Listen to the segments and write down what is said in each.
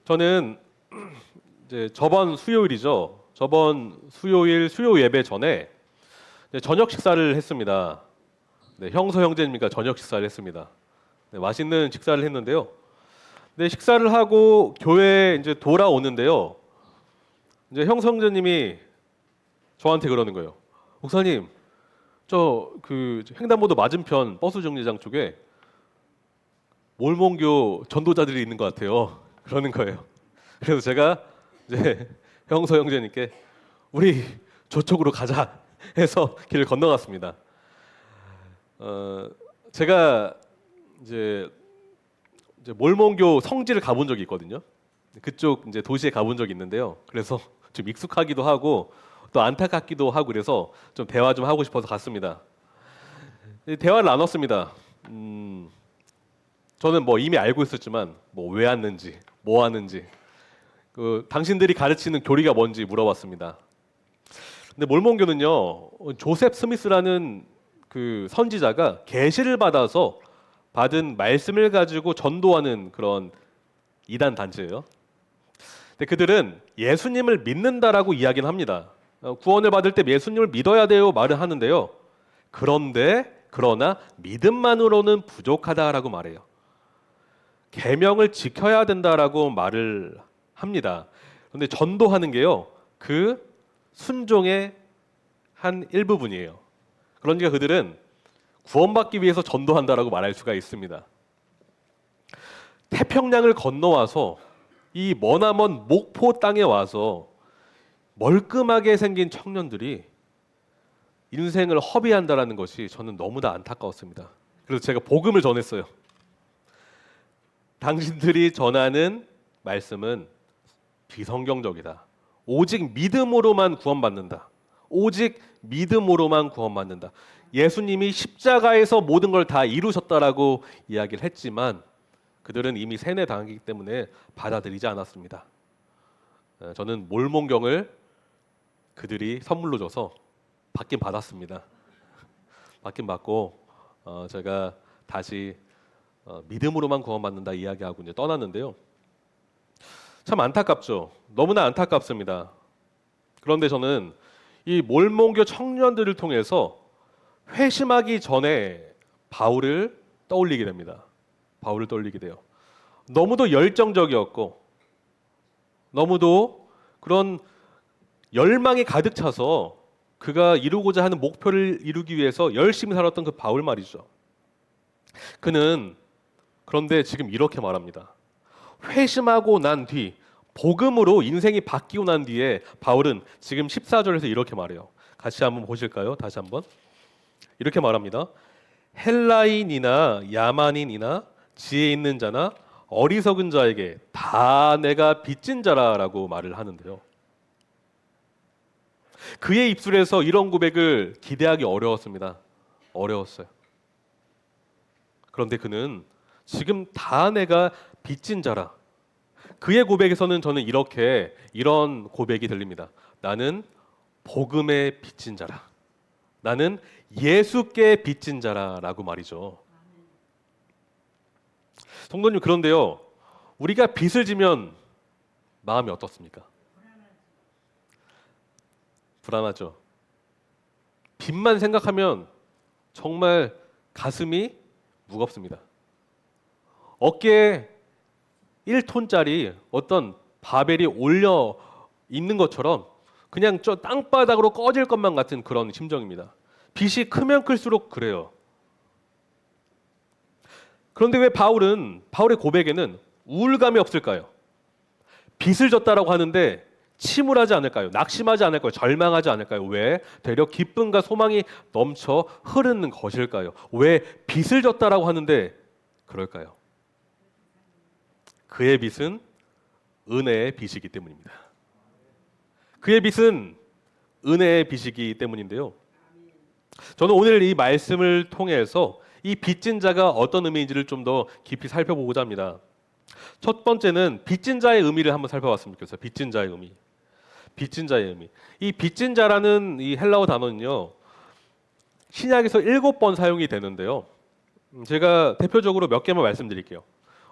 저는 이제 저번 수요일이죠. 저번 수요일 수요 예배 전에 저녁 식사를 했습니다. 네, 형서 형제님과 저녁 식사를 했습니다. 네, 맛있는 식사를 했는데요. 네, 식사를 하고 교회에 이제 돌아오는데요. 이제 형서 형제님이 저한테 그러는 거예요. 목사님, 저 그 횡단보도 맞은편 버스 정류장 쪽에 몰몬교 전도자들이 있는 것 같아요. 그러는 거예요. 그래서 제가 이제 형서 형제님께 우리 저쪽으로 가자 해서 길을 건너갔습니다. 제가 이제 몰몬교 성지를 가본 적이 있거든요. 그쪽 이제 도시에 가본 적이 있는데요. 그래서 좀 익숙하기도 하고 또 안타깝기도 하고 그래서 좀 대화 좀 하고 싶어서 갔습니다. 대화를 나눴습니다. 저는 뭐 이미 알고 있었지만 뭐 왜 왔는지 뭐 하는지 당신들이 가르치는 교리가 뭔지 물어봤습니다. 근데 몰몬교는요, 조셉 스미스라는 그 선지자가 계시를 받아서 받은 말씀을 가지고 전도하는 그런 이단 단체예요. 근데 그들은 예수님을 믿는다라고 이야기는 합니다. 구원을 받을 때 예수님을 믿어야 돼요 말을 하는데요. 그러나 믿음만으로는 부족하다라고 말해요. 계명을 지켜야 된다라고 말을 합니다. 그런데 전도하는 게요, 그 순종의 한 일부분이에요. 그러니까 그들은 구원받기 위해서 전도한다라고 말할 수가 있습니다. 태평양을 건너와서 이 머나먼 목포 땅에 와서 멀끔하게 생긴 청년들이 인생을 허비한다라는 것이 저는 너무나 안타까웠습니다. 그래서 제가 복음을 전했어요. 당신들이 전하는 말씀은 비성경적이다. 오직 믿음으로만 구원받는다. 오직 믿음으로만 구원받는다. 예수님이 십자가에서 모든 걸 다 이루셨다라고 이야기를 했지만 그들은 이미 세뇌당하기 때문에 받아들이지 않았습니다. 저는 몰몬경을 그들이 선물로 줘서 받긴 받았습니다. 받긴 받고 제가 다시 믿음으로만 구원받는다 이야기하고 이제 떠났는데요. 참 안타깝죠. 너무나 안타깝습니다. 그런데 저는 이 몰몬교 청년들을 통해서 회심하기 전에 바울을 떠올리게 됩니다. 바울을 떠올리게 돼요. 너무도 열정적이었고 너무도 그런 열망이 가득 차서 그가 이루고자 하는 목표를 이루기 위해서 열심히 살았던 그 바울 말이죠. 그는 그런데 지금 이렇게 말합니다. 회심하고 난 뒤, 복음으로 인생이 바뀌고 난 뒤에 바울은 지금 14절에서 이렇게 말해요. 같이 한번 보실까요? 다시 한번. 이렇게 말합니다. 헬라인이나 야만인이나 지혜 있는 자나 어리석은 자에게 다 내가 빚진 자라라고 말을 하는데요. 그의 입술에서 이런 고백을 기대하기 어려웠습니다. 어려웠어요. 그런데 그는 지금 다 내가 빚진 자라. 그의 고백에서는 저는 이런 고백이 들립니다. 나는 복음에 빚진 자라. 나는 예수께 빚진 자라라고 말이죠. 성도님, 그런데요, 우리가 빚을 지면 마음이 어떻습니까? 불안하죠. 빚만 생각하면 정말 가슴이 무겁습니다. 어깨에 1톤짜리 어떤 바벨이 올려 있는 것처럼 그냥 저 땅바닥으로 꺼질 것만 같은 그런 심정입니다. 빚이 크면 클수록 그래요. 그런데 왜 바울의 고백에는 우울감이 없을까요? 빚을 졌다라고 하는데 침울하지 않을까요? 낙심하지 않을까요? 절망하지 않을까요? 왜? 되려 기쁨과 소망이 넘쳐 흐르는 것일까요? 왜 빚을 졌다라고 하는데 그럴까요? 그의 빚은 은혜의 빚이기 때문입니다. 그의 빚은 은혜의 빚이기 때문인데요. 저는 오늘 이 말씀을 통해서 이 빚진 자가 어떤 의미인지를 좀 더 깊이 살펴보고자 합니다. 첫 번째는 빚진 자의 의미를 한번 살펴봤으면 좋겠어요. 빚진 자의 의미. 빚진 자의 의미. 이 빚진 자라는 이 헬라어 단어는요, 신약에서 7번 사용이 되는데요. 제가 대표적으로 몇 개만 말씀드릴게요.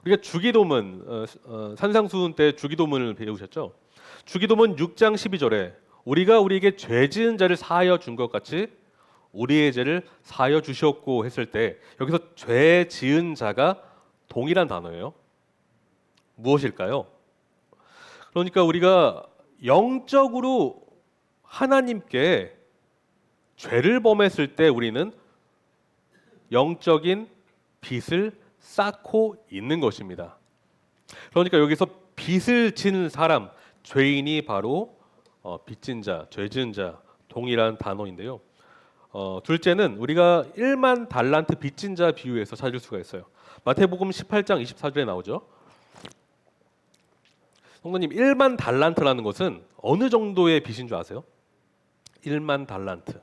우리가 주기도문 산상수훈 때 주기도문을 배우셨죠? 주기도문 6장 12절에 우리가 우리에게 죄 지은 자를 사하여 준 것 같이 우리의 죄를 사하여 주셨고 했을 때 여기서 죄 지은 자가 동일한 단어예요. 무엇일까요? 그러니까 우리가 영적으로 하나님께 죄를 범했을 때 우리는 영적인 빚을 쌓고 있는 것입니다. 그러니까 여기서 빚을 진 사람, 죄인이 바로 빚진 자, 죄 지은 자 동일한 단어인데요. 둘째는 우리가 1만 달란트 빚진 자 비유에서 찾을 수가 있어요. 마태복음 18장 24절에 나오죠. 성도님, 1만 달란트라는 것은 어느 정도의 빚인 줄 아세요? 1만 달란트.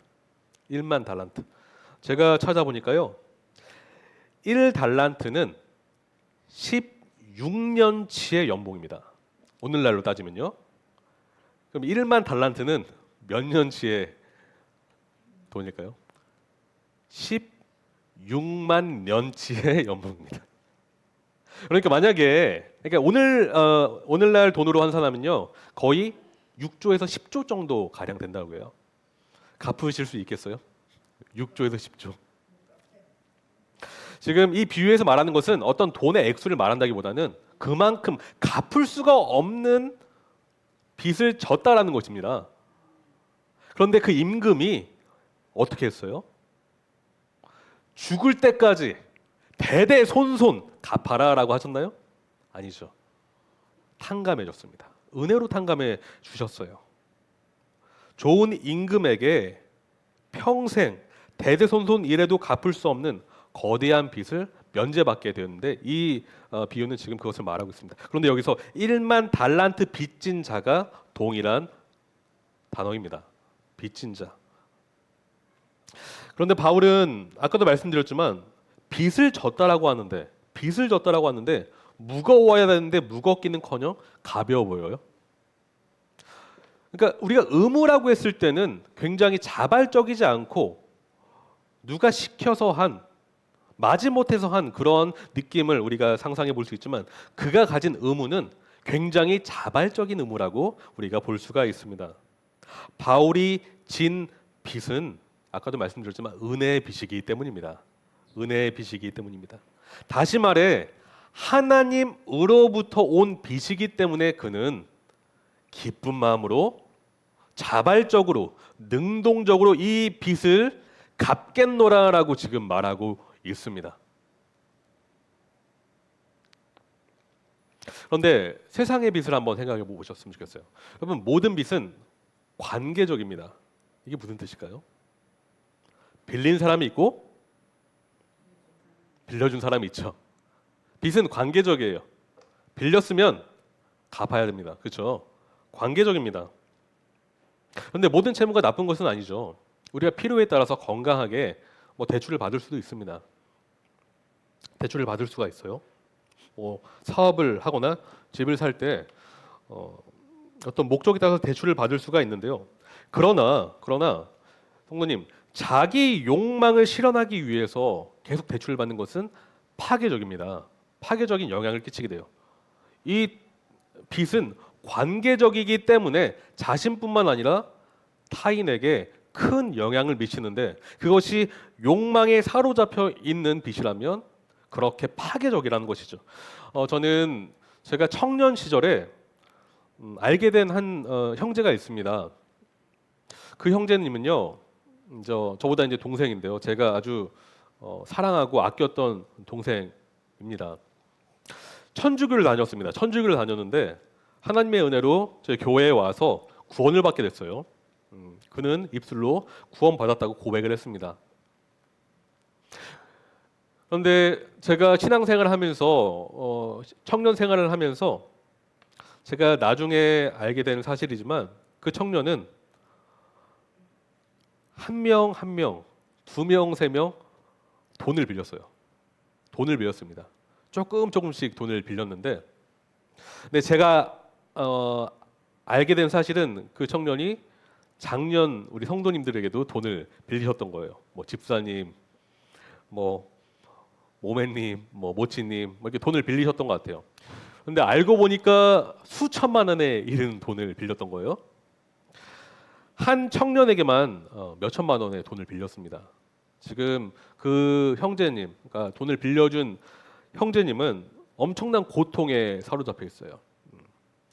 1만 달란트. 제가 찾아보니까요. 1달란트는 16년치의 연봉입니다. 오늘날로 따지면요. 그럼 1만 달란트는 몇 년치의 돈일까요? 16만 년치의 연봉입니다. 그러니까 만약에 오늘날 돈으로 환산하면요. 거의 6조에서 10조 정도 가량 된다고 해요. 갚으실 수 있겠어요? 6조에서 10조. 지금 이 비유에서 말하는 것은 어떤 돈의 액수를 말한다기보다는 그만큼 갚을 수가 없는 빚을 졌다라는 것입니다. 그런데 그 임금이 어떻게 했어요? 죽을 때까지 대대손손 갚아라라고 하셨나요? 아니죠. 탕감해 줬습니다. 은혜로 탕감해 주셨어요. 좋은 임금에게 평생 대대손손 일해도 갚을 수 없는 거대한 빚을 면제받게 되었는데 이 비유는 지금 그것을 말하고 있습니다. 그런데 여기서 1만 달란트 빚진 자가 동일한 단어입니다. 빚진 자. 그런데 바울은 아까도 말씀드렸지만 빚을 졌다라고 하는데 무거워야 되는데 무겁기는커녕 가벼워 보여요. 그러니까 우리가 의무라고 했을 때는 굉장히 자발적이지 않고 누가 시켜서 한 마지못해서 한 그런 느낌을 우리가 상상해 볼 수 있지만 그가 가진 의무는 굉장히 자발적인 의무라고 우리가 볼 수가 있습니다. 바울이 진 빚은 아까도 말씀드렸지만 은혜의 빚이기 때문입니다. 은혜의 빚이기 때문입니다. 다시 말해 하나님으로부터 온 빚이기 때문에 그는 기쁜 마음으로 자발적으로 능동적으로 이 빚을 갚겠노라라고 지금 말하고 있습니다. 그런데 세상의 빚을 한번 생각해 보셨으면 좋겠어요. 여러분, 모든 빚은 관계적입니다. 이게 무슨 뜻일까요? 빌린 사람이 있고 빌려준 사람이 있죠. 빚은 관계적이에요. 빌렸으면 갚아야 됩니다. 그렇죠? 관계적입니다. 그런데 모든 채무가 나쁜 것은 아니죠. 우리가 필요에 따라서 건강하게 대출을 받을 수도 있습니다. 대출을 받을 수가 있어요. 사업을 하거나 집을 살 때 어떤 목적에 따라서 대출을 받을 수가 있는데요. 그러나 성도님, 자기 욕망을 실현하기 위해서 계속 대출을 받는 것은 파괴적입니다. 파괴적인 영향을 끼치게 돼요. 이 빚은 관계적이기 때문에 자신뿐만 아니라 타인에게 큰 영향을 미치는데 그것이 욕망에 사로잡혀 있는 빚이라면 그렇게 파괴적이라는 것이죠. 저는 제가 청년 시절에 알게 된 한 형제가 있습니다. 그 형제님은요, 저보다 이제 동생인데요. 제가 아주 사랑하고 아꼈던 동생입니다. 천주교를 다녔습니다. 천주교를 다녔는데 하나님의 은혜로 저희 교회에 와서 구원을 받게 됐어요. 그는 입술로 구원받았다고 고백을 했습니다. 그런데 제가 신앙생활을 하면서 청년 생활을 하면서 제가 나중에 알게 된 사실이지만 그 청년은 한 명, 두 명, 세 명 돈을 빌렸어요. 돈을 빌렸습니다. 조금씩 돈을 빌렸는데 근데 제가 알게 된 사실은 그 청년이 작년 우리 성도님들에게도 돈을 빌리셨던 거예요. 집사님, 모매님, 뭐 모치님 뭐 이렇게 돈을 빌리셨던 것 같아요. 근데 알고 보니까 수천만 원에 이르는 돈을 빌렸던 거예요. 한 청년에게만 몇 천만 원의 돈을 빌렸습니다. 지금 그 형제님, 그러니까 돈을 빌려준 형제님은 엄청난 고통에 사로잡혀 있어요.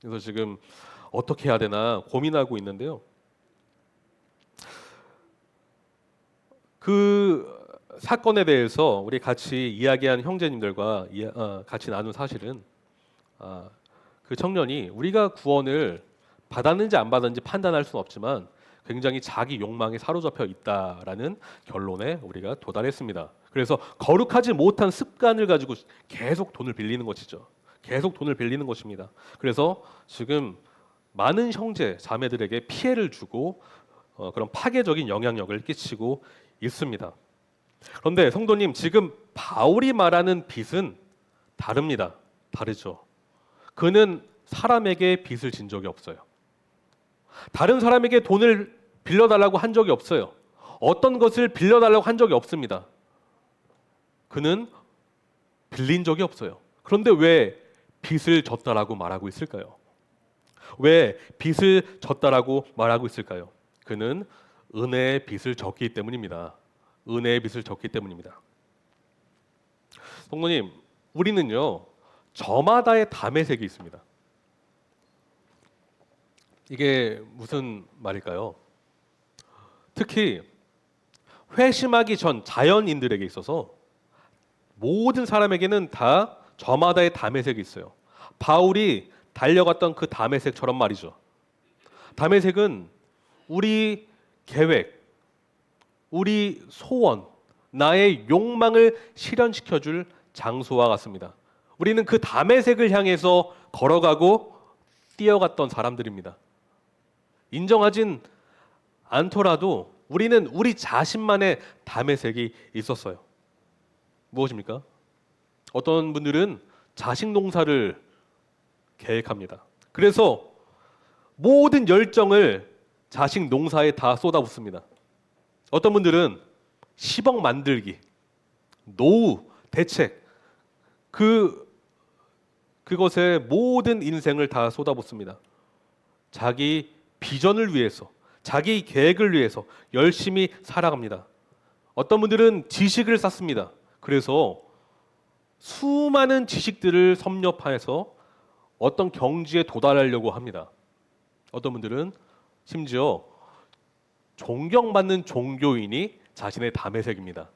그래서 지금 어떻게 해야 되나 고민하고 있는데요. 그 사건에 대해서 우리 같이 이야기한 형제님들과 같이 나눈 사실은 그 청년이 우리가 구원을 받았는지 안 받았는지 판단할 수는 없지만 굉장히 자기 욕망에 사로잡혀 있다라는 결론에 우리가 도달했습니다. 그래서 거룩하지 못한 습관을 가지고 계속 돈을 빌리는 것이죠. 계속 돈을 빌리는 것입니다. 그래서 지금 많은 형제 자매들에게 피해를 주고 그런 파괴적인 영향력을 끼치고 있습니다. 그런데 성도님, 지금 바울이 말하는 빚은 다릅니다. 다르죠. 그는 사람에게 빚을 진 적이 없어요. 다른 사람에게 돈을 빌려달라고 한 적이 없어요. 어떤 것을 빌려달라고 한 적이 없습니다. 그는 빌린 적이 없어요. 그런데 왜 빚을 졌다라고 말하고 있을까요? 왜 빚을 졌다라고 말하고 있을까요? 그는 은혜의 빚을 졌기 때문입니다. 은혜의 빚을 졌기 때문입니다. 성도님, 우리는요 저마다의 담의색이 있습니다. 이게 무슨 말일까요? 특히 회심하기 전 자연인들에게 있어서 모든 사람에게는 다 저마다의 담의색이 있어요. 바울이 달려갔던 그 담의색처럼 말이죠. 담의색은 우리 계획, 우리 소원, 나의 욕망을 실현시켜줄 장소와 같습니다. 우리는 그 담의색을 향해서 걸어가고 뛰어갔던 사람들입니다. 인정하진 않더라도 우리는 우리 자신만의 담의색이 있었어요. 무엇입니까? 어떤 분들은 자식 농사를 계획합니다. 그래서 모든 열정을 자식 농사에 다 쏟아붓습니다. 어떤 분들은 10억 만들기, 노후, 대책, 그것에 모든 인생을 다 쏟아붓습니다. 자기 비전을 위해서, 자기 계획을 위해서 열심히 살아갑니다. 어떤 분들은 지식을 쌓습니다. 그래서 수많은 지식들을 섭렵해서 어떤 경지에 도달하려고 합니다. 어떤 분들은 심지어 존경받는 종교인이 자신의 담의색입니다.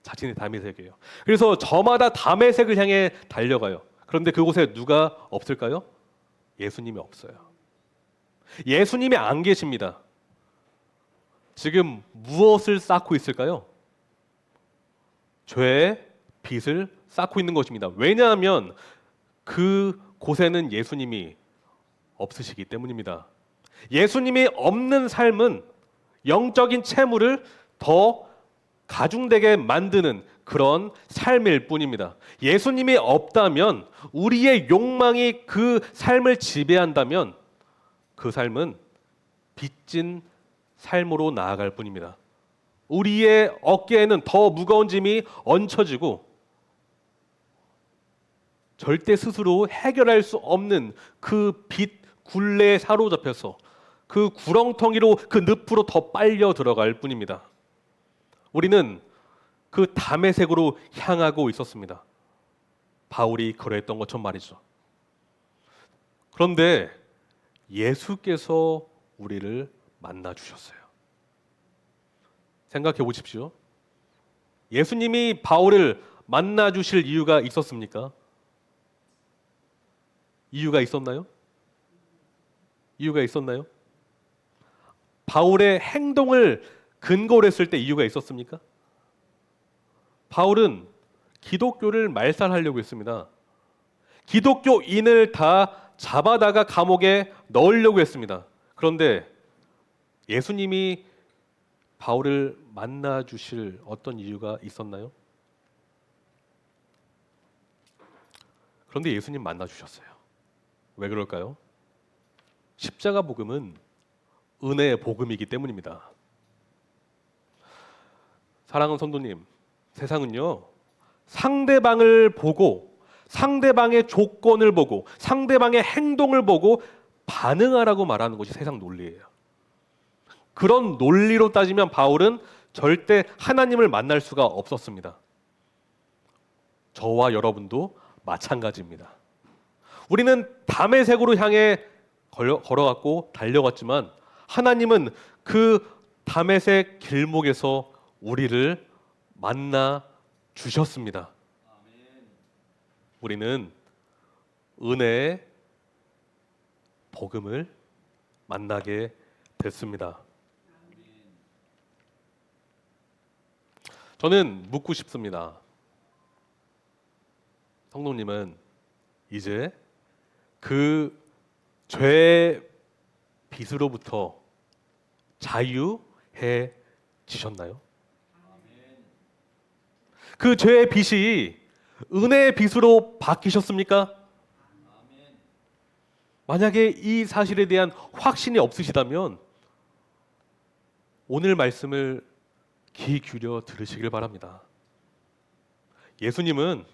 자신의 담의색이에요. 그래서 저마다 담의색을 향해 달려가요. 그런데 그곳에 누가 없을까요? 예수님이 없어요. 예수님이 안 계십니다. 지금 무엇을 쌓고 있을까요? 죄의 빚을 쌓고 있는 것입니다. 왜냐하면 그 곳에는 예수님이 없으시기 때문입니다. 예수님이 없는 삶은 영적인 채무를 더 가중되게 만드는 그런 삶일 뿐입니다. 예수님이 없다면, 우리의 욕망이 그 삶을 지배한다면 그 삶은 빚진 삶으로 나아갈 뿐입니다. 우리의 어깨에는 더 무거운 짐이 얹혀지고 절대 스스로 해결할 수 없는 그 빚 굴레에 사로잡혀서 그 구렁텅이로, 그 늪으로 더 빨려 들어갈 뿐입니다. 우리는 그 담의색으로 향하고 있었습니다. 바울이 그랬던 것처럼 말이죠. 그런데 예수께서 우리를 만나 주셨어요. 생각해 보십시오. 예수님이 바울을 만나 주실 이유가 있었습니까? 이유가 있었나요? 이유가 있었나요? 바울의 행동을 근거로 했을 때 이유가 있었습니까? 바울은 기독교를 말살하려고 했습니다. 기독교인을 다 잡아다가 감옥에 넣으려고 했습니다. 그런데 예수님이 바울을 만나 주실 어떤 이유가 있었나요? 그런데 예수님 만나 주셨어요. 왜 그럴까요? 십자가 복음은 은혜의 복음이기 때문입니다. 사랑하는 성도님, 세상은요 상대방을 보고 상대방의 조건을 보고 상대방의 행동을 보고 반응하라고 말하는 것이 세상 논리예요. 그런 논리로 따지면 바울은 절대 하나님을 만날 수가 없었습니다. 저와 여러분도 마찬가지입니다. 우리는 다메섹으로 향해 걸어갔고 달려갔지만 하나님은 그 다메섹 길목에서 우리를 만나 주셨습니다. 우리는 은혜의 복음을 만나게 됐습니다. 저는 묻고 싶습니다. 성도님은 이제 그 죄의 빚으로부터 자유해지셨나요? 그 죄의 빚이 은혜의 빚으로 바뀌셨습니까? 만약에 이 사실에 대한 확신이 없으시다면 오늘 말씀을 귀 기울여 들으시길 바랍니다. 예수님은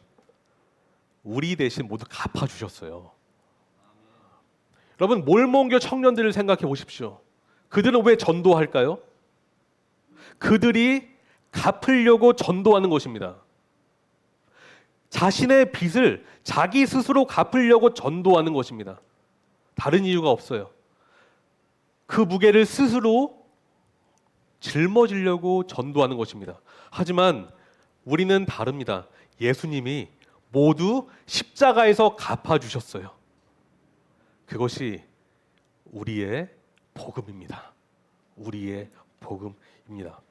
우리 대신 모두 갚아주셨어요. 여러분, 몰몬교 청년들을 생각해 보십시오. 그들은 왜 전도할까요? 그들이 갚으려고 전도하는 것입니다. 자신의 빚을 자기 스스로 갚으려고 전도하는 것입니다. 다른 이유가 없어요. 그 무게를 스스로 짊어지려고 전도하는 것입니다. 하지만 우리는 다릅니다. 예수님이 모두 십자가에서 갚아주셨어요. 그것이 우리의 복음입니다. 우리의 복음입니다.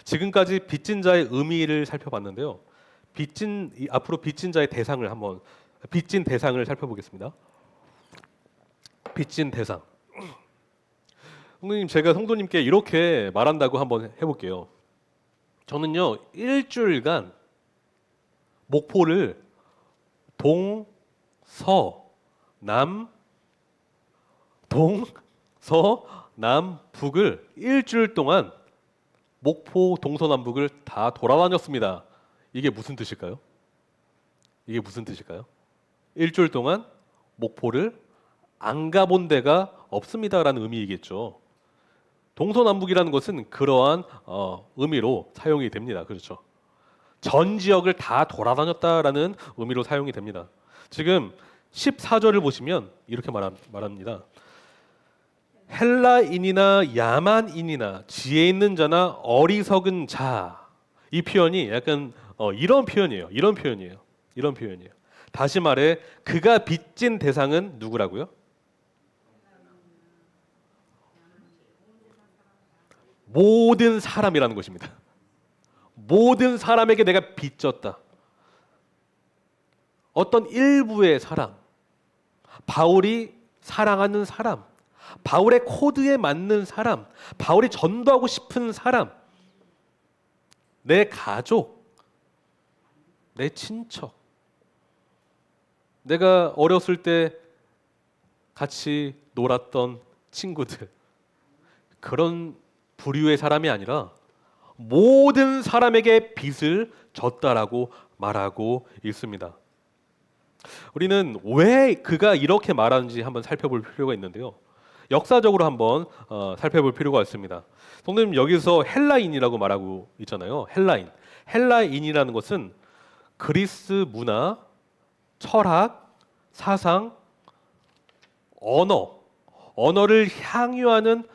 지금까지 빚진 자의 의미를 살펴봤는데요. 앞으로 빚진 자의 대상을 빚진 대상을 살펴보겠습니다. 빚진 대상. 성도님, 제가 성도님께 이렇게 말한다고 한번 해볼게요. 저는요, 일주일간 목포를 동서남북을 일주일 동안 목포 동서남북을 다 돌아다녔습니다. 이게 무슨 뜻일까요? 일주일 동안 목포를 안 가본 데가 없습니다라는 의미이겠죠. 동서남북이라는 것은 그러한 의미로 사용이 됩니다. 그렇죠? 전 지역을 다 돌아다녔다라는 의미로 사용이 됩니다. 지금 14절을 보시면 이렇게 말합니다. 헬라인이나 야만인이나 지혜 있는 자나 어리석은 자. 이 표현이 약간 이런 표현이에요. 다시 말해 그가 빚진 대상은 누구라고요? 모든 사람이라는 것입니다. 모든 사람에게 내가 빚졌다. 어떤 일부의 사람, 바울이 사랑하는 사람, 바울의 코드에 맞는 사람, 바울이 전도하고 싶은 사람, 내 가족, 내 친척, 내가 어렸을 때 같이 놀았던 친구들, 그런 부류의 사람이 아니라 모든 사람에게 빚을 졌다라고 말하고 있습니다. 우리는 왜 그가 이렇게 말하는지 한번 살펴볼 필요가 있는데요. 역사적으로 한번 살펴볼 필요가 있습니다. 성도님, 여기서 헬라인이라고 말하고 있잖아요. 헬라인이라는 것은 그리스 문화, 철학, 사상, 언어를 향유하는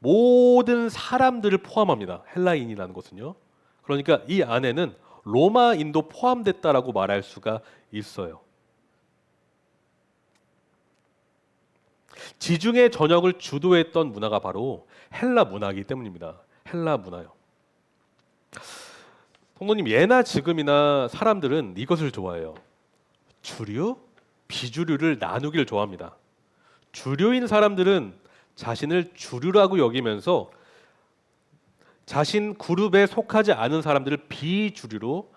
모든 사람들을 포함합니다. 헬라인이라는 것은요. 그러니까 이 안에는 로마인도 포함됐다라고 말할 수가 있어요. 지중해 전역을 주도했던 문화가 바로 헬라 문화이기 때문입니다. 헬라 문화요. 성도님, 예나 지금이나 사람들은 이것을 좋아해요. 주류, 비주류를 나누기를 좋아합니다. 주류인 사람들은 자신을 주류라고 여기면서 자신 그룹에 속하지 않은 사람들을 비주류로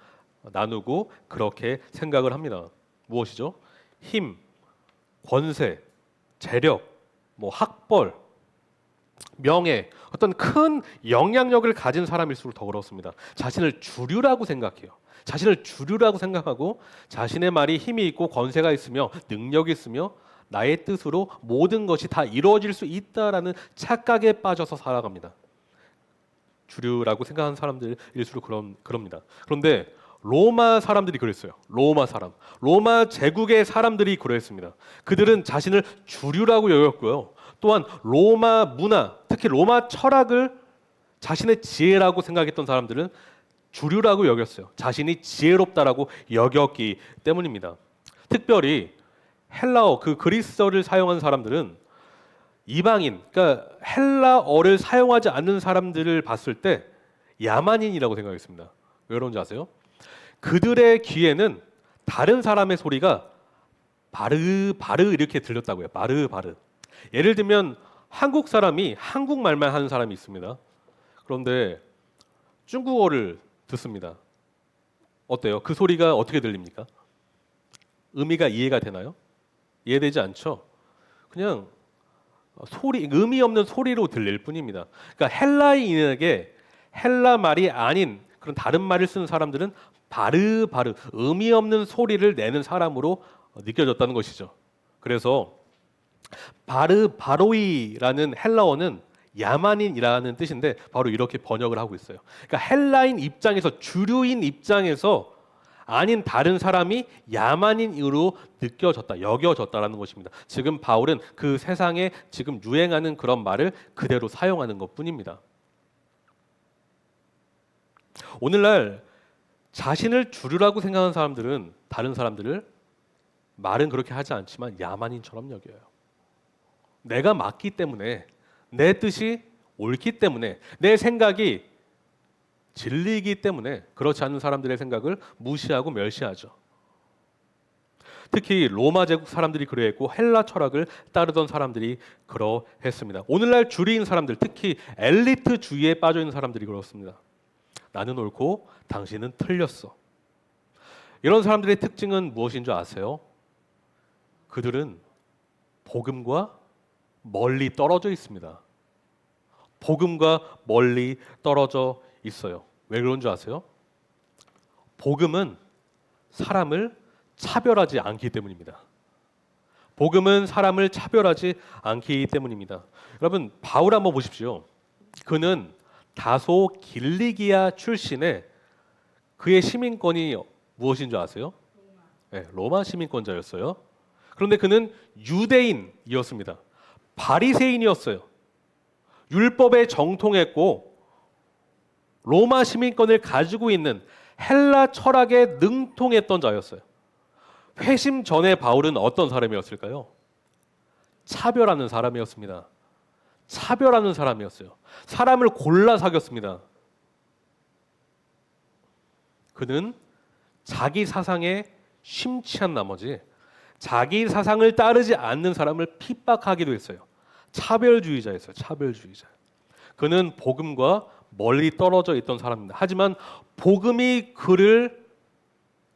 나누고 그렇게 생각을 합니다. 무엇이죠? 힘, 권세, 재력, 학벌, 명예, 어떤 큰 영향력을 가진 사람일수록 더 그렇습니다. 자신을 주류라고 생각해요. 자신을 주류라고 생각하고 자신의 말이 힘이 있고 권세가 있으며 능력이 있으며 나의 뜻으로 모든 것이 다 이루어질 수 있다라는 착각에 빠져서 살아갑니다. 주류라고 생각하는 사람들일수록 그럽니다. 그런데 로마 사람들이 그랬어요. 로마 제국의 사람들이 그랬습니다. 그들은 자신을 주류라고 여겼고요. 또한 로마 문화, 특히 로마 철학을 자신의 지혜라고 생각했던 사람들은 주류라고 여겼어요. 자신이 지혜롭다라고 여겼기 때문입니다. 특별히 헬라어, 그 그리스어를 사용한 사람들은 이방인, 그러니까 헬라어를 사용하지 않는 사람들을 봤을 때 야만인이라고 생각했습니다. 왜 그런지 아세요? 그들의 귀에는 다른 사람의 소리가 바르 이렇게 들렸다고요. 바르. 예를 들면 한국 사람이 한국말만 하는 사람이 있습니다. 그런데 중국어를 듣습니다. 어때요? 그 소리가 어떻게 들립니까? 의미가 이해가 되나요? 이해되지 않죠? 그냥 의미 없는 소리로 들릴 뿐입니다. 그러니까 헬라인에게 헬라 말이 아닌 그런 다른 말을 쓰는 사람들은 바르 의미 없는 소리를 내는 사람으로 느껴졌다는 것이죠. 그래서 바로이라는 헬라어는 야만인이라는 뜻인데 바로 이렇게 번역을 하고 있어요. 그러니까 헬라인 입장에서, 주류인 입장에서 아닌 다른 사람이 야만인으로 여겨졌다라는 것입니다. 지금 바울은 그 세상에 지금 유행하는 그런 말을 그대로 사용하는 것뿐입니다. 오늘날 자신을 주류라고 생각하는 사람들은 다른 사람들을 말은 그렇게 하지 않지만 야만인처럼 여겨요. 내가 맞기 때문에, 내 뜻이 옳기 때문에, 내 생각이 진리이기 때문에 그렇지 않은 사람들의 생각을 무시하고 멸시하죠. 특히 로마 제국 사람들이 그러했고 헬라 철학을 따르던 사람들이 그러했습니다. 오늘날 주류인 사람들, 특히 엘리트주의에 빠져 있는 사람들이 그렇습니다. 나는 옳고 당신은 틀렸어. 이런 사람들의 특징은 무엇인 줄 아세요? 그들은 복음과 멀리 떨어져 있습니다. 복음과 멀리 떨어져 있어요. 왜 그런 줄 아세요? 복음은 사람을 차별하지 않기 때문입니다. 복음은 사람을 차별하지 않기 때문입니다. 여러분, 바울 한번 보십시오. 그는 다소 길리기아 출신의 그의 시민권이 무엇인 줄 아세요? 네, 로마 시민권자였어요. 그런데 그는 유대인이었습니다. 바리새인이었어요. 율법에 정통했고 로마 시민권을 가지고 있는 헬라 철학에 능통했던 자였어요. 회심 전에 바울은 어떤 사람이었을까요? 차별하는 사람이었습니다. 차별하는 사람이었어요. 사람을 골라 사귀었습니다. 그는 자기 사상에 심취한 나머지 자기 사상을 따르지 않는 사람을 핍박하기도 했어요. 차별주의자였어요. 차별주의자. 그는 복음과 멀리 떨어져 있던 사람입니다. 하지만 복음이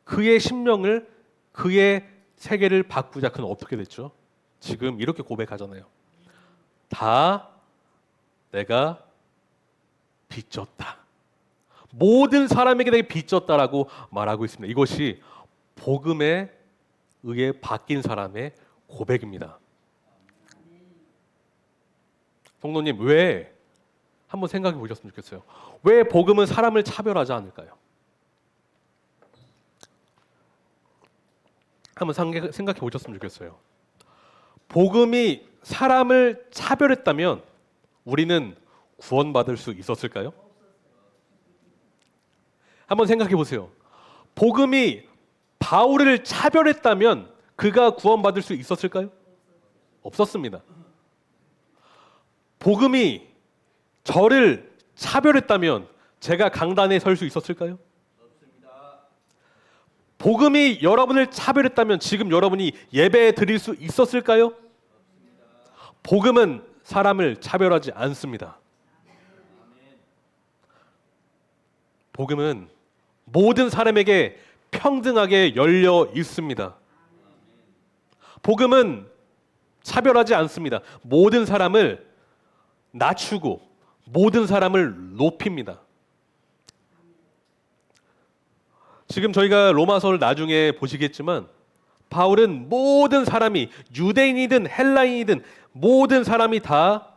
그의 심령을, 그의 세계를 바꾸자. 그는 어떻게 됐죠? 지금 이렇게 고백하잖아요. 다 내가 빚졌다. 모든 사람에게 내가 빚졌다라고 말하고 있습니다. 이것이 복음에 의해 바뀐 사람의 고백입니다. 성도님, 왜 한번 생각해 보셨으면 좋겠어요. 왜 복음은 사람을 차별하지 않을까요? 한번 생각해 보셨으면 좋겠어요. 복음이 사람을 차별했다면 우리는 구원받을 수 있었을까요? 한번 생각해 보세요. 복음이 바울을 차별했다면 그가 구원받을 수 있었을까요? 없었습니다. 복음이 저를 차별했다면 제가 강단에 설 수 있었을까요? 복음이 여러분을 차별했다면 지금 여러분이 예배 드릴 수 있었을까요? 복음은 사람을 차별하지 않습니다. 복음은 모든 사람에게 평등하게 열려 있습니다. 복음은 차별하지 않습니다. 모든 사람을 낮추고 모든 사람을 높입니다. 지금 저희가 로마서를 나중에 보시겠지만 바울은 모든 사람이 유대인이든 헬라인이든 모든 사람이 다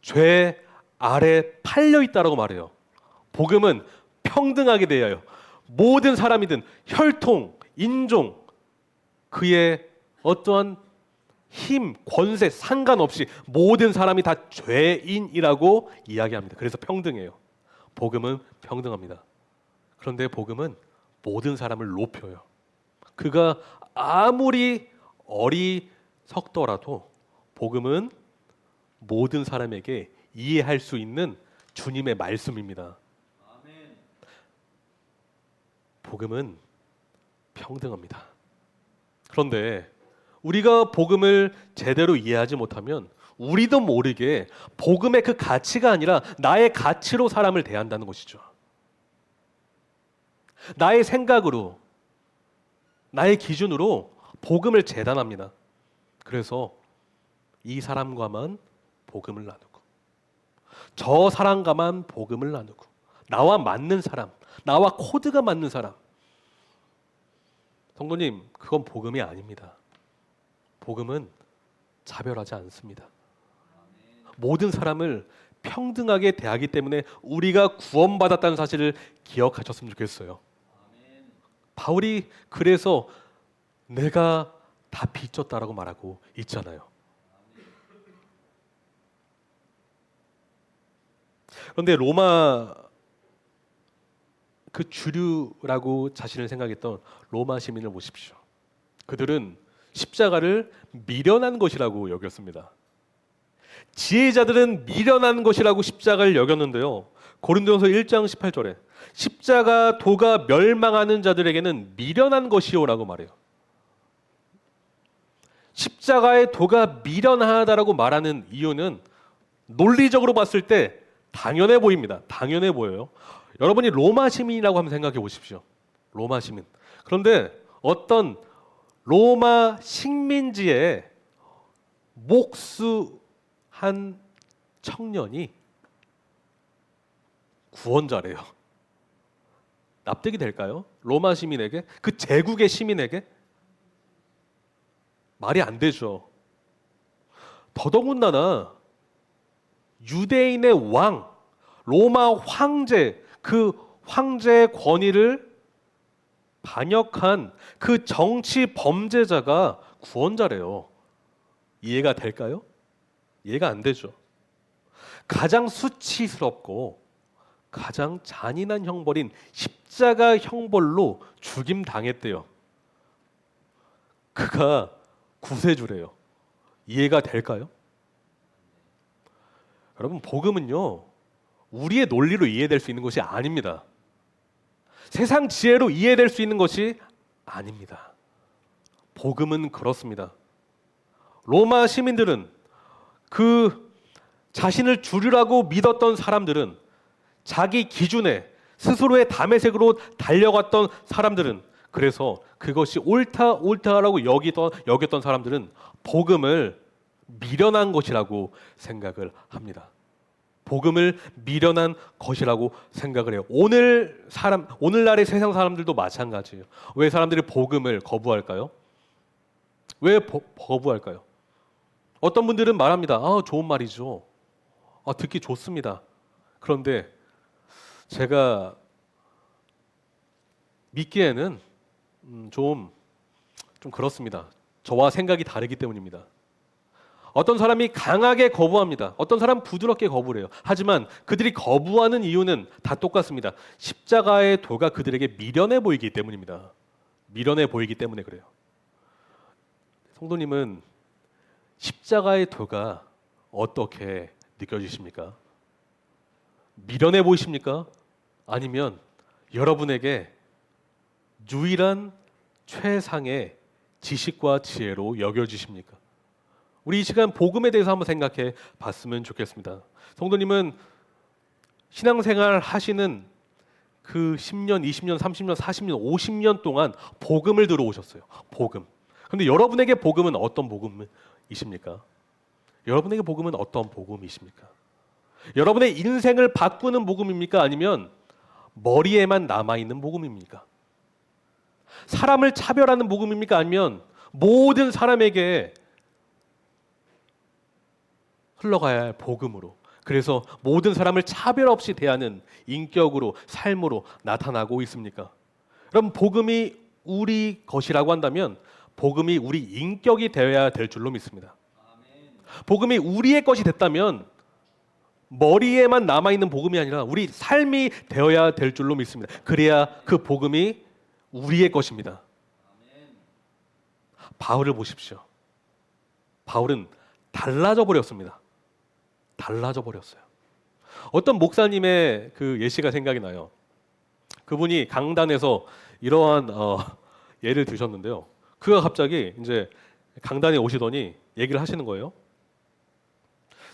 죄 아래 팔려 있다라고 말해요. 복음은 평등하게 대하여 모든 사람이든 혈통, 인종, 그의 어떠한 힘, 권세 상관없이 모든 사람이 다 죄인이라고 이야기합니다. 그래서 평등해요. 복음은 평등합니다. 그런데 복음은 모든 사람을 높여요. 그가 아무리 어리석더라도 복음은 모든 사람에게 이해할 수 있는 주님의 말씀입니다. 복음은 평등합니다. 그런데 우리가 복음을 제대로 이해하지 못하면 우리도 모르게 복음의 그 가치가 아니라 나의 가치로 사람을 대한다는 것이죠. 나의 생각으로, 나의 기준으로 복음을 재단합니다. 그래서 이 사람과만 복음을 나누고 저 사람과만 복음을 나누고 나와 맞는 사람, 나와 코드가 맞는 사람. 성도님, 그건 복음이 아닙니다. 복음은 차별하지 않습니다. 모든 사람을 평등하게 대하기 때문에 우리가 구원받았다는 사실을 기억하셨으면 좋겠어요. 바울이 그래서 내가 다 빚졌다라고 말하고 있잖아요. 그런데 로마 그 주류라고 자신을 생각했던 로마 시민을 보십시오. 그들은 십자가를 미련한 것이라고 여겼습니다. 지혜자들은 미련한 것이라고 십자가를 여겼는데요. 고린도전서 1장 18절에 십자가 도가 멸망하는 자들에게는 미련한 것이요라고 말해요. 십자가의 도가 미련하다라고 말하는 이유는 논리적으로 봤을 때 당연해 보입니다. 당연해 보여요. 여러분이 로마 시민이라고 한번 생각해 보십시오. 로마 시민. 그런데 어떤 로마 식민지에 목수한 청년이 구원자래요. 납득이 될까요? 로마 시민에게? 그 제국의 시민에게? 말이 안 되죠. 더더군다나 유대인의 왕, 로마 황제, 그 황제의 권위를 반역한 그 정치 범죄자가 구원자래요. 이해가 될까요? 이해가 안 되죠. 가장 수치스럽고 가장 잔인한 형벌인 십자가 형벌로 죽임 당했대요. 그가 구세주래요. 이해가 될까요? 여러분, 복음은요, 우리의 논리로 이해될 수 있는 것이 아닙니다. 세상 지혜로 이해될 수 있는 것이 아닙니다. 복음은 그렇습니다. 로마 시민들은, 그 자신을 주류라고 믿었던 사람들은, 자기 기준에 스스로의 담의색으로 달려갔던 사람들은, 그래서 그것이 옳다라고 여겼던 사람들은 복음을 미련한 것이라고 생각을 합니다. 복음을 미련한 것이라고 생각을 해요. 오늘날의 세상 사람들도 마찬가지예요. 왜 사람들이 복음을 거부할까요? 왜 거부할까요? 어떤 분들은 말합니다. 좋은 말이죠. 듣기 좋습니다. 그런데 제가 믿기에는 좀 그렇습니다. 저와 생각이 다르기 때문입니다. 어떤 사람이 강하게 거부합니다. 어떤 사람은 부드럽게 거부를 해요. 하지만 그들이 거부하는 이유는 다 똑같습니다. 십자가의 도가 그들에게 미련해 보이기 때문입니다. 미련해 보이기 때문에 그래요. 성도님은 십자가의 도가 어떻게 느껴지십니까? 미련해 보이십니까? 아니면 여러분에게 유일한 최상의 지식과 지혜로 여겨지십니까? 우리 이 시간 복음에 대해서 한번 생각해 봤으면 좋겠습니다. 성도님은 신앙생활 하시는 그 10년, 20년, 30년, 40년, 50년 동안 복음을 들어오셨어요. 복음. 그런데 여러분에게 복음은 어떤 복음이십니까? 여러분에게 복음은 어떤 복음이십니까? 여러분의 인생을 바꾸는 복음입니까? 아니면 머리에만 남아있는 복음입니까? 사람을 차별하는 복음입니까? 아니면 모든 사람에게 흘러가야 할 복음으로, 그래서 모든 사람을 차별 없이 대하는 인격으로, 삶으로 나타나고 있습니까? 그럼 복음이 우리 것이라고 한다면 복음이 우리 인격이 되어야 될 줄로 믿습니다. 복음이 우리의 것이 됐다면 머리에만 남아있는 복음이 아니라 우리 삶이 되어야 될 줄로 믿습니다. 그래야 그 복음이 우리의 것입니다. 바울을 보십시오. 바울은 달라져 버렸습니다. 달라져 버렸어요. 어떤 목사님의 그 예시가 생각이 나요. 그분이 강단에서 이러한 예를 드셨는데요. 그가 갑자기 이제 강단에 오시더니 얘기를 하시는 거예요.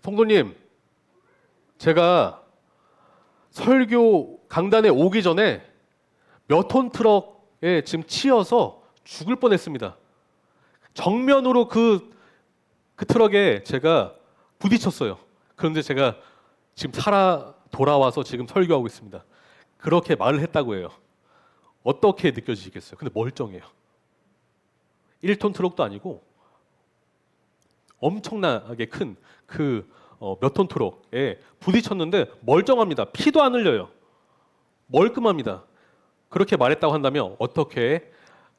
성도님, 제가 설교 강단에 오기 전에 몇 톤 트럭에 지금 치여서 죽을 뻔했습니다. 정면으로 그 트럭에 제가 부딪혔어요. 그런데 제가 지금 살아 돌아와서 지금 설교하고 있습니다. 그렇게 말을 했다고 해요. 어떻게 느껴지시겠어요? 근데 멀쩡해요. 1톤 트럭도 아니고 엄청나게 큰 그 몇 톤 트럭에 부딪혔는데 멀쩡합니다. 피도 안 흘려요. 멀끔합니다. 그렇게 말했다고 한다면 어떻게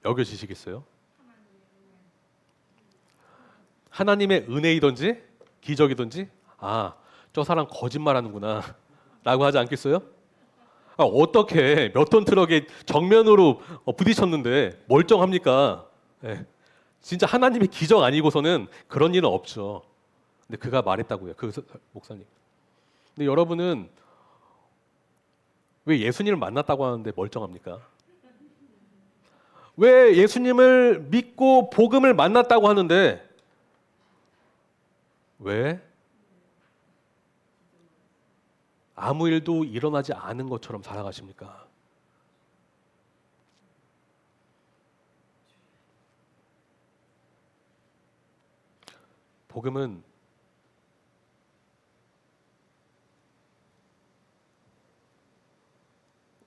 여겨지시겠어요? 하나님의 은혜이든지 기적이든지 저 사람 거짓말하는구나 라고 하지 않겠어요? 어떻게 몇 톤 트럭에 정면으로 부딪혔는데 멀쩡합니까? 네. 진짜 하나님의 기적 아니고서는 그런 일은 없죠. 근데 그가 말했다고요. 그 목사님. 근데 여러분은 왜 예수님을 만났다고 하는데 멀쩡합니까? 왜 예수님을 믿고 복음을 만났다고 하는데 왜 아무 일도 일어나지 않은 것처럼 살아가십니까? 복음은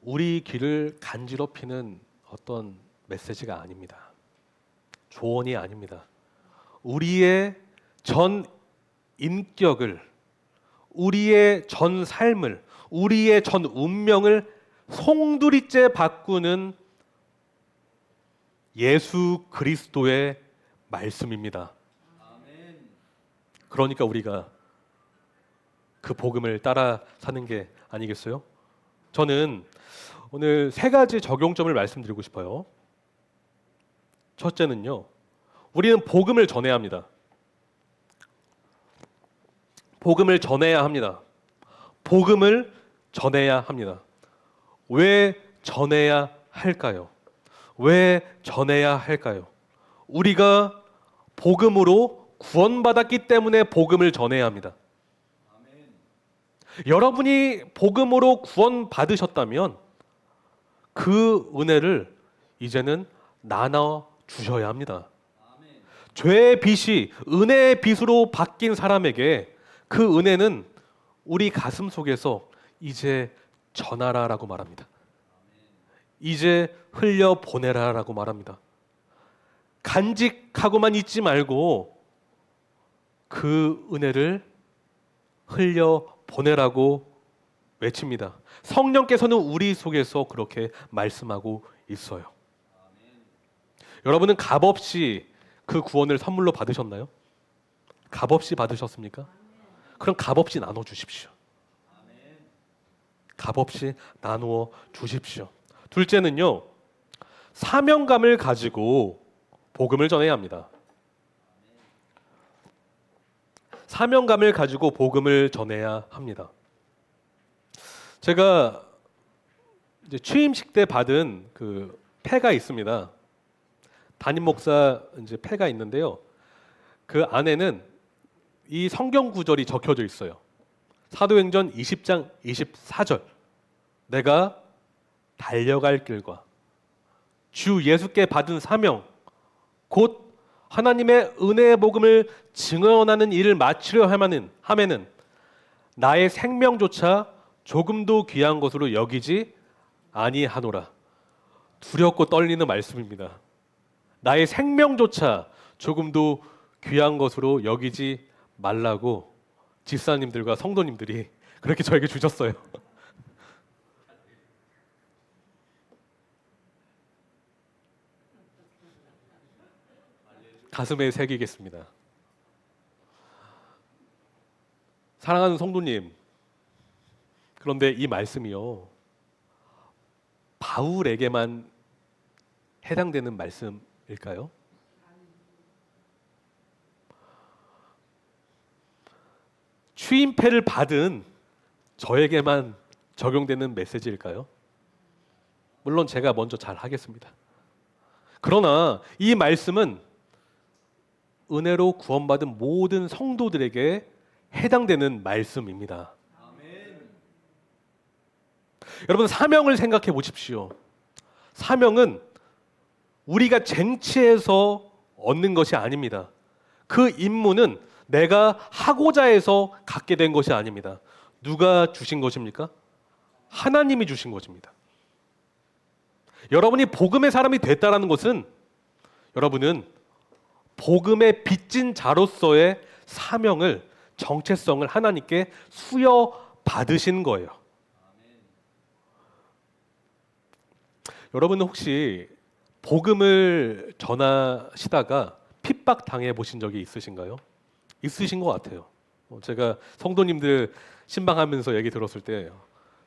우리 귀를 간지럽히는 어떤 메시지가 아닙니다. 조언이 아닙니다. 우리의 전 인격을, 우리의 전 삶을, 우리의 전 운명을 송두리째 바꾸는 예수 그리스도의 말씀입니다. 그러니까 우리가 그 복음을 따라 사는 게 아니겠어요? 저는 오늘 3가지 적용점을 말씀드리고 싶어요. 첫째는요, 우리는 복음을 전해야 합니다. 복음을 전해야 합니다. 복음을 전해야 합니다. 왜 전해야 할까요? 왜 전해야 할까요? 우리가 복음으로 구원받았기 때문에 복음을 전해야 합니다. 여러분이 복음으로 구원받으셨다면 그 은혜를 이제는 나눠 주셔야 합니다. 죄의 빚이 은혜의 빚으로 바뀐 사람에게 그 은혜는 우리 가슴 속에서 이제 전하라라고 말합니다. 이제 흘려보내라라고 말합니다. 간직하고만 있지 말고 그 은혜를 흘려보내라고 외칩니다. 성령께서는 우리 속에서 그렇게 말씀하고 있어요. 여러분은 값없이 그 구원을 선물로 받으셨나요? 값없이 받으셨습니까? 그럼 값없이 나눠 주십시오. 값없이 나누어 주십시오. 둘째는요, 사명감을 가지고 복음을 전해야 합니다. 사명감을 가지고 복음을 전해야 합니다. 제가 이제 취임식 때 받은 그 패가 있습니다. 담임 목사 이제 패가 있는데요. 그 안에는 이 성경 구절이 적혀져 있어요. 사도행전 20장 24절. 내가 달려갈 길과 주 예수께 받은 사명 곧 하나님의 은혜의 복음을 증언하는 일을 마치려 하면은 나의 생명조차 조금도 귀한 것으로 여기지 아니하노라. 두렵고 떨리는 말씀입니다. 나의 생명조차 조금도 귀한 것으로 여기지 말라고 집사님들과 성도님들이 그렇게 저에게 주셨어요. 가슴에 새기겠습니다. 사랑하는 성도님, 그런데 이 말씀이요, 바울에게만 해당되는 말씀일까요? 추임패를 받은 저에게만 적용되는 메시지일까요? 물론 제가 먼저 잘 하겠습니다. 그러나 이 말씀은 은혜로 구원받은 모든 성도들에게 해당되는 말씀입니다. 여러분, 사명을 생각해 보십시오. 사명은 우리가 쟁취해서 얻는 것이 아닙니다. 그 임무는 내가 하고자 해서 갖게 된 것이 아닙니다. 누가 주신 것입니까? 하나님이 주신 것입니다. 여러분이 복음의 사람이 됐다라는 것은 여러분은 복음의 빚진 자로서의 사명을, 정체성을 하나님께 수여받으신 거예요. 여러분은 혹시 복음을 전하시다가 핍박 당해 보신 적이 있으신가요? 있으신 것 같아요. 제가 성도님들 신방하면서 얘기 들었을 때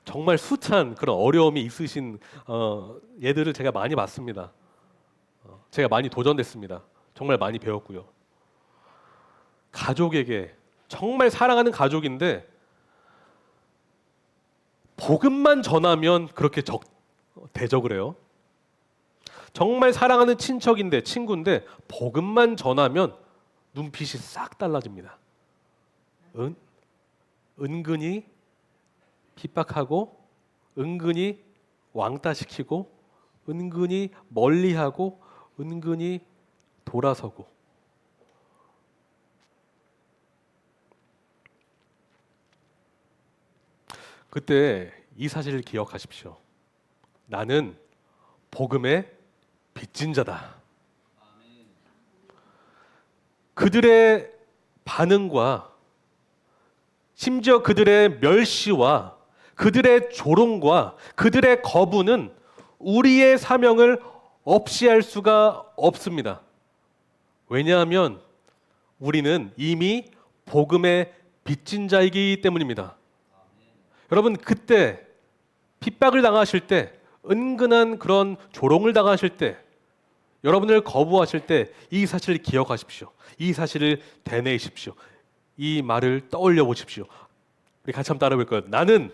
정말 숱한 그런 어려움이 있으신 예들을 제가 많이 봤습니다. 제가 많이 도전됐습니다. 정말 많이 배웠고요. 가족에게, 정말 사랑하는 가족인데 복음만 전하면 그렇게 대적을 해요. 정말 사랑하는 친척인데, 친구인데 복음만 전하면 눈빛이 싹 달라집니다. 은근히 핍박하고, 은근히 왕따시키고, 은근히 멀리하고, 은근히 돌아서고. 그때 이 사실을 기억하십시오. 나는 복음의 빚진 자다. 그들의 반응과 심지어 그들의 멸시와 그들의 조롱과 그들의 거부는 우리의 사명을 없이 할 수가 없습니다. 왜냐하면 우리는 이미 복음의 빚진 자이기 때문입니다. 여러분, 그때 핍박을 당하실 때, 은근한 그런 조롱을 당하실 때, 여러분을 거부하실 때 이 사실을 기억하십시오. 이 사실을 되뇌이십시오. 이 말을 떠올려 보십시오. 우리 같이 한번 따라 볼까요? 나는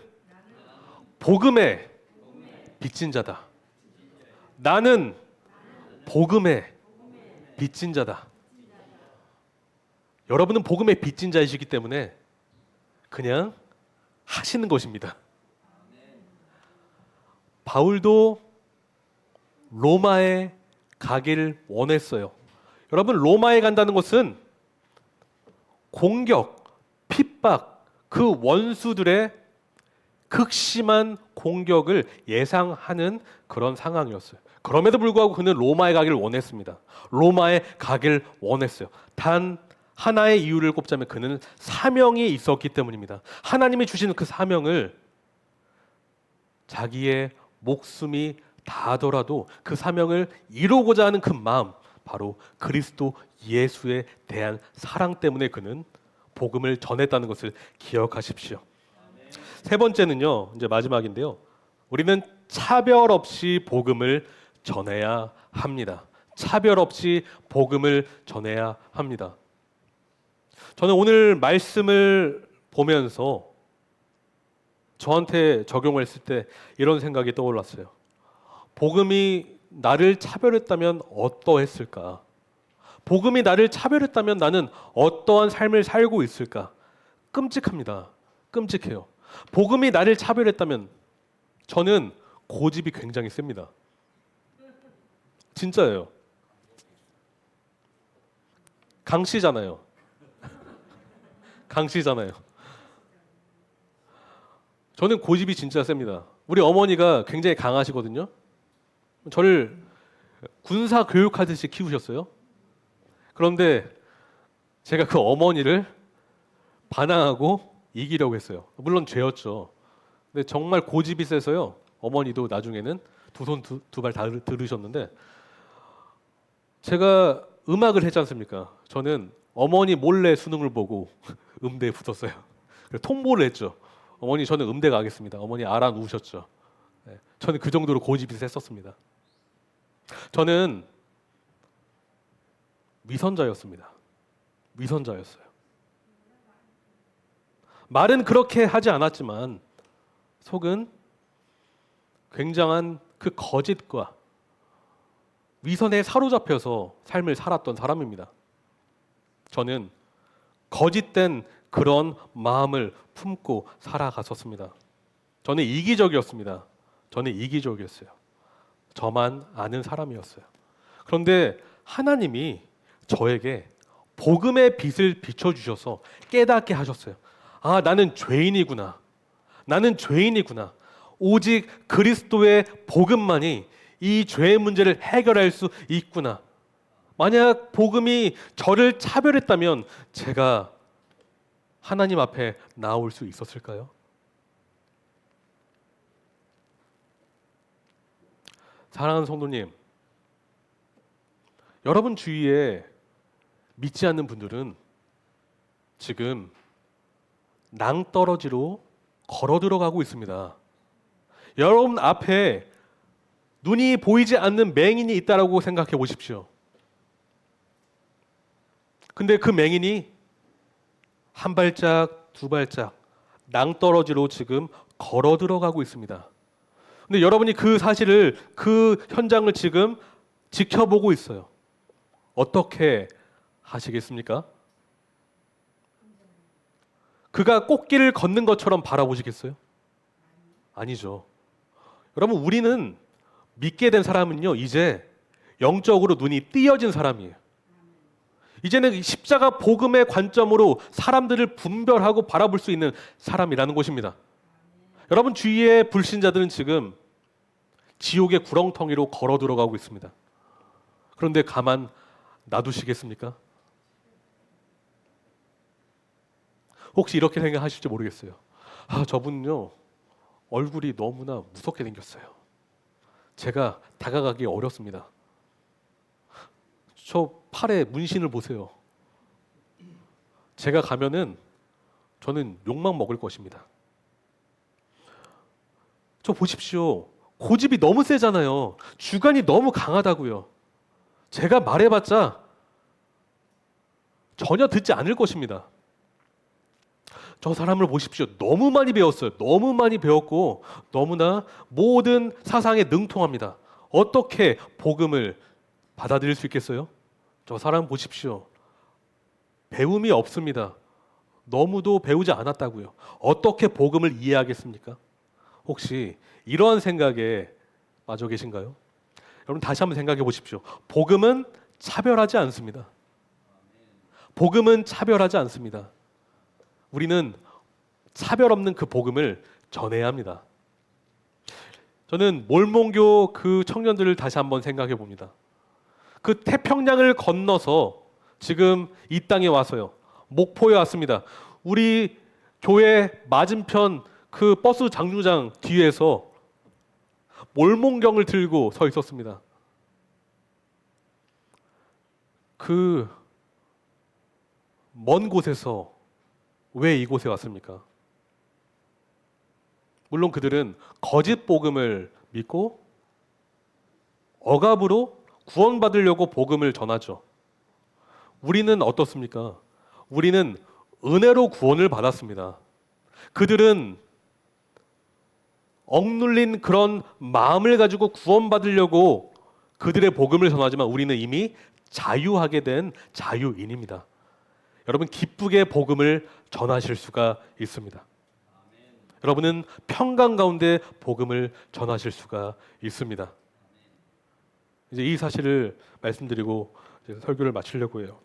복음의 빚진 자다. 나는 복음의 빚진 자다. 여러분은 복음의 빚진 자이시기 때문에 그냥 하시는 것입니다. 바울도 로마에 가기를 원했어요. 여러분, 로마에 간다는 것은 공격, 핍박, 그 원수들의 극심한 공격을 예상하는 그런 상황이었어요. 그럼에도 불구하고 그는 로마에 가기를 원했습니다. 로마에 가기를 원했어요. 단 하나의 이유를 꼽자면 그는 사명이 있었기 때문입니다. 하나님이 주신 그 사명을 자기의 목숨이 다하더라도 그 사명을 이루고자 하는 그 마음, 바로 그리스도 예수에 대한 사랑 때문에 그는 복음을 전했다는 것을 기억하십시오. 세 번째는요, 이제 마지막인데요. 우리는 차별 없이 복음을 전해야 합니다. 차별 없이 복음을 전해야 합니다. 저는 오늘 말씀을 보면서 저한테 적용을 했을 때 이런 생각이 떠올랐어요. 복음이 나를 차별했다면 어떠했을까? 복음이 나를 차별했다면 나는 어떠한 삶을 살고 있을까? 끔찍합니다. 끔찍해요. 복음이 나를 차별했다면 저는 고집이 굉장히 셉니다. 진짜예요. 강씨잖아요. 강씨잖아요. 저는 고집이 진짜 셉니다. 우리 어머니가 굉장히 강하시거든요. 저를 군사 교육하듯이 키우셨어요. 그런데 제가 그 어머니를 반항하고 이기려고 했어요. 물론 죄였죠. 근데 정말 고집이 세서요. 어머니도 나중에는 두 손 두 발 다 들으셨는데, 제가 음악을 했지 않습니까? 저는 어머니 몰래 수능을 보고 음대에 붙었어요. 그래서 통보를 했죠. 어머니 저는 음대 가겠습니다. 어머니 알아누우셨죠. 네, 저는 그 정도로 고집이 셌었습니다. 저는 위선자였습니다. 위선자였어요. 말은 그렇게 하지 않았지만 속은 굉장한 그 거짓과 위선에 사로잡혀서 삶을 살았던 사람입니다. 저는 거짓된 그런 마음을 품고 살아갔었습니다. 저는 이기적이었습니다. 저는 이기적이었어요. 저만 아는 사람이었어요. 그런데 하나님이 저에게 복음의 빛을 비춰주셔서 깨닫게 하셨어요. 아, 나는 죄인이구나. 나는 죄인이구나. 오직 그리스도의 복음만이 이 죄의 문제를 해결할 수 있구나. 만약 복음이 저를 차별했다면 제가 하나님 앞에 나올 수 있었을까요? 사랑하는 성도님, 여러분 주위에 믿지 않는 분들은 지금 낭떠러지로 걸어 들어가고 있습니다. 여러분 앞에 눈이 보이지 않는 맹인이 있다라고 생각해 보십시오. 근데 그 맹인이 한 발짝, 두 발짝 낭떠러지로 지금 걸어 들어가고 있습니다. 근데 여러분이 그 사실을, 그 현장을 지금 지켜보고 있어요. 어떻게 하시겠습니까? 그가 꽃길을 걷는 것처럼 바라보시겠어요? 아니죠. 여러분, 우리는 믿게 된 사람은요, 이제 영적으로 눈이 띄어진 사람이에요. 이제는 십자가 복음의 관점으로 사람들을 분별하고 바라볼 수 있는 사람이라는 것입니다. 여러분 주위의 불신자들은 지금 지옥의 구렁텅이로 걸어 들어가고 있습니다. 그런데 가만 놔두시겠습니까? 혹시 이렇게 생각하실지 모르겠어요. 아, 저분요 얼굴이 너무나 무섭게 생겼어요. 제가 다가가기 어렵습니다. 저 팔에 문신을 보세요. 제가 가면은 저는 욕만 먹을 것입니다. 저 보십시오. 고집이 너무 세잖아요. 주관이 너무 강하다고요. 제가 말해봤자 전혀 듣지 않을 것입니다. 저 사람을 보십시오. 너무 많이 배웠어요. 너무 많이 배웠고 너무나 모든 사상에 능통합니다. 어떻게 복음을 받아들일 수 있겠어요? 저 사람 보십시오. 배움이 없습니다. 너무도 배우지 않았다고요. 어떻게 복음을 이해하겠습니까? 혹시 이러한 생각에 빠져 계신가요? 여러분 다시 한번 생각해 보십시오. 복음은 차별하지 않습니다. 복음은 차별하지 않습니다. 우리는 차별 없는 그 복음을 전해야 합니다. 저는 몰몬교 그 청년들을 다시 한번 생각해 봅니다. 그 태평양을 건너서 지금 이 땅에 와서요. 목포에 왔습니다. 우리 교회 맞은편 그 버스 정류장 뒤에서 몰몬경을 들고 서 있었습니다. 그 먼 곳에서 왜 이곳에 왔습니까? 물론 그들은 거짓 복음을 믿고 억압으로 구원받으려고 복음을 전하죠. 우리는 어떻습니까? 우리는 은혜로 구원을 받았습니다. 그들은 억눌린 그런 마음을 가지고 구원받으려고 그들의 복음을 전하지만 우리는 이미 자유하게 된 자유인입니다. 여러분 기쁘게 복음을 전하실 수가 있습니다. 여러분은 평강 가운데 복음을 전하실 수가 있습니다. 이제 이 사실을 말씀드리고 이제 설교를 마치려고 해요.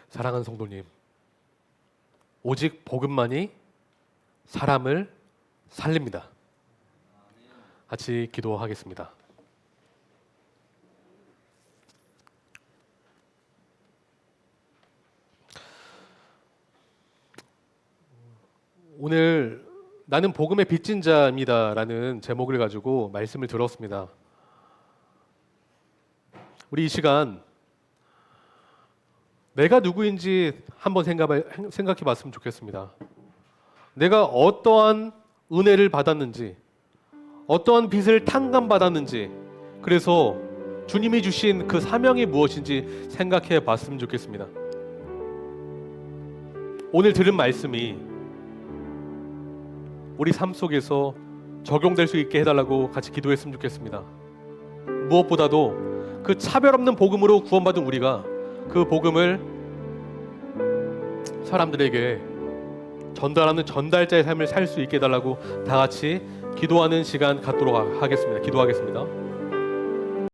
사랑하는 성도님, 오직 복음만이 사람을 살립니다. 같이 기도하겠습니다. 오늘 나는 복음의 빚진 자입니다라는 제목을 가지고 말씀을 들었습니다. 우리 이 시간 내가 누구인지 한번 생각해 봤으면 좋겠습니다. 내가 어떠한 은혜를 받았는지, 어떠한 빚을 탕감받았는지, 그래서 주님이 주신 그 사명이 무엇인지 생각해 봤으면 좋겠습니다. 오늘 들은 말씀이 우리 삶 속에서 적용될 수 있게 해달라고 같이 기도했으면 좋겠습니다. 무엇보다도 그 차별 없는 복음으로 구원받은 우리가 그 복음을 사람들에게 전달하는 전달자의 삶을 살 수 있게 해달라고 다 같이 기도하는 시간 갖도록 하겠습니다. 기도하겠습니다.